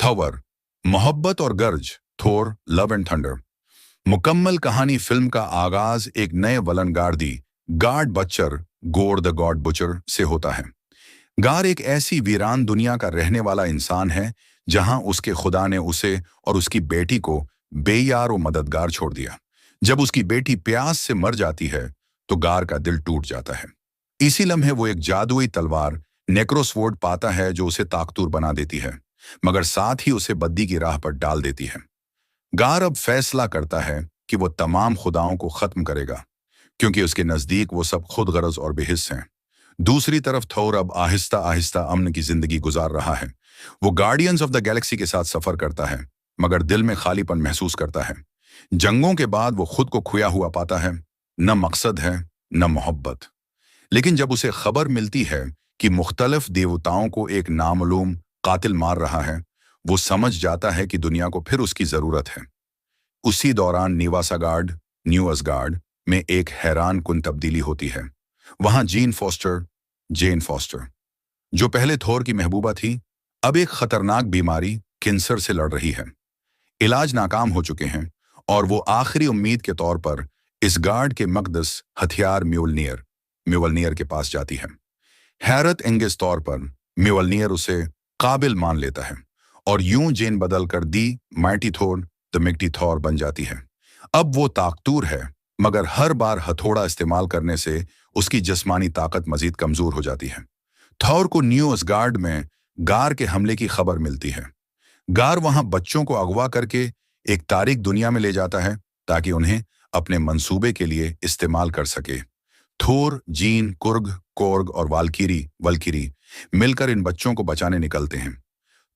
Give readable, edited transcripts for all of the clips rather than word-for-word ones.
Thor, मोहब्बत और गर्ज। थोर, लव एंड थंडर। मुकम्मल कहानी। फिल्म का आगाज एक नए वलनगार्दी गार्ड बच्चर गोर द गॉड बुचर से होता है। गार एक ऐसी वीरान दुनिया का रहने वाला इंसान है जहां उसके खुदा ने उसे और उसकी बेटी को बेयार और मददगार छोड़ दिया। जब उसकी बेटी प्यास से मर जाती है तो गार का दिल टूट जाता है। इसी लम्हे वो एक जादुई तलवार नेक्रोस्वोर्ड पाता है जो उसे ताकतूर बना देती है, मगर साथ ही उसे बद्दी की राह पर डाल देती है। गार अब फैसला करता है कि वो तमाम खुदाओं को खत्म करेगा, क्योंकि उसके नजदीक वो सब खुद गरज और बेहिस हैं। दूसरी तरफ थोर अब आहिस्ता आहिस्ता अमन की जिंदगी गुजार रहा है। वो गार्डियंस ऑफ द गैलेक्सी के साथ सफर करता है, मगर दिल में खालीपन महसूस करता है। जंगों के बाद वो खुद को खोया हुआ पाता है। न मकसद है, न मोहब्बत। लेकिन जब उसे खबर मिलती है कि मुख्तलिफ देवताओं को एक नामालूम कातिल मार रहा है, वो समझ जाता है कि दुनिया को फिर उसकी जरूरत है। उसी दौरान नीवासागार्ड, न्यू असगार्ड में एक हैरान कुन तब्दीली होती है। वहां जेन फॉस्टर, जो पहले थोर की महबूबा थी, अब एक खतरनाक बीमारी कैंसर से लड़ रही है। इलाज नाकाम हो चुके हैं और वो आखिरी उम्मीद के तौर पर इस गार्ड के मकदस हथियार म्यूवलनियर के पास जाती है। हैरत इंगिज तौर पर म्यूवलनियर उसे काबिल मान लेता है और यूं जेन बदल कर दी माइटी थोर द मिक्टी थॉर बन जाती है। अब वो ताकतूर है, मगर हर बार हथौड़ा इस्तेमाल करने से उसकी जिस्मानी ताकत मजीद कमजोर हो जाती है। थॉर को न्यू असगार्ड में गार के हमले की खबर मिलती है। गार वहां बच्चों को अगवा करके एक तारीख दुनिया में ले जाता है ताकि उन्हें अपने मंसूबे के लिए इस्तेमाल कर सके। थोर, जीन, कुर्ग, कोर्ग और वल्किरी मिलकर इन बच्चों को बचाने निकलते हैं।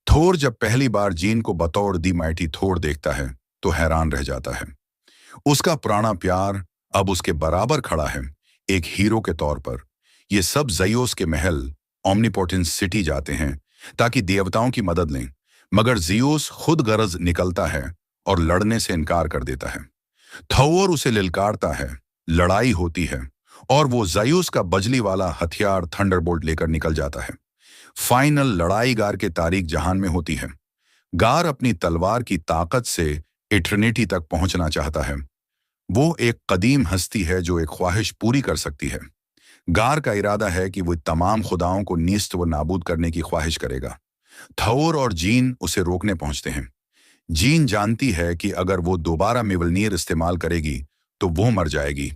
थोर जब पहली बार जीन को बतौर दी माइटी थोर देखता है तो हैरान रह जाता है। उसका पुराना प्यार अब उसके बराबर खड़ा है, एक हीरो के तौर पर। ये सब ज़ियोस के महल ओमनीपोटेंस सिटी जाते हैं ताकि देवताओं की मदद लें, मगर ज़ियोस खुद गरज निकलता है और लड़ने से इनकार कर देता है। थोर उसे लिलकारता है, लड़ाई होती है और वो ज़ियोस का बजली वाला हथियार थंडरबोल्ट लेकर निकल जाता है। फाइनल लड़ाई गार के तारीख जहान में होती है। गार अपनी तलवार की ताकत से इटर्निटी तक पहुंचना चाहता है। वो एक कदीम हस्ती है जो एक ख्वाहिश पूरी कर सकती है। गार का इरादा है कि वो तमाम खुदाओं को नीस्त व नाबूद करने की ख्वाहिश करेगा। थोर और जीन उसे रोकने पहुंचते हैं। जीन जानती है कि अगर वो दोबारा मिवलनीर इस्तेमाल करेगी तो वो मर जाएगी,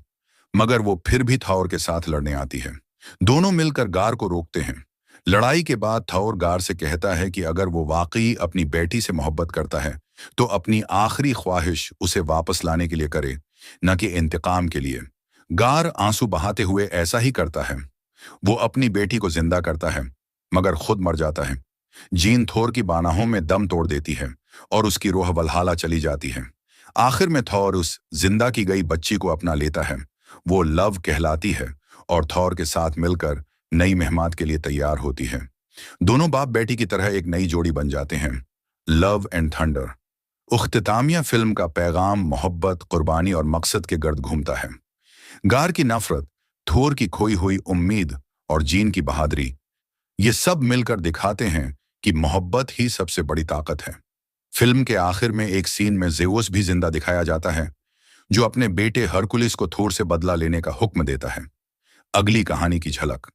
मगर वो फिर भी थोर के साथ लड़ने आती है। दोनों मिलकर गार को रोकते हैं। लड़ाई के बाद थोर गार से कहता है कि अगर वो वाकई अपनी बेटी से मोहब्बत करता है तो अपनी आखिरी ख्वाहिश उसे वापस लाने के लिए करे, न कि इंतकाम के लिए। गार आंसू बहाते हुए ऐसा ही करता है। वो अपनी बेटी को जिंदा करता है, मगर खुद मर जाता है। जीन थोर की बानाहों में दम तोड़ देती है और उसकी रूह वल्हाला चली जाती है। आखिर में थोर उस जिंदा की गई बच्ची को अपना लेता है। वो लव कहलाती है और थोर के साथ मिलकर नई मेहमात के लिए तैयार होती है। दोनों बाप बेटी की तरह एक नई जोड़ी बन जाते हैं। Love and thunder. उख्तितामिया फिल्म का पैगाम मोहब्बत, कुर्बानी और मकसद के गर्द घूमता है। गार की नफरत, थोर की खोई हुई उम्मीद और जीन की बहादुरी, ये सब मिलकर दिखाते हैं कि मोहब्बत ही सबसे बड़ी ताकत है। फिल्म के आखिर में एक सीन में ज़ेउस भी जिंदा दिखाया जाता है, जो अपने बेटे हरकुलिस को थोर से बदला लेने का हुक्म देता है। अगली कहानी की झलक।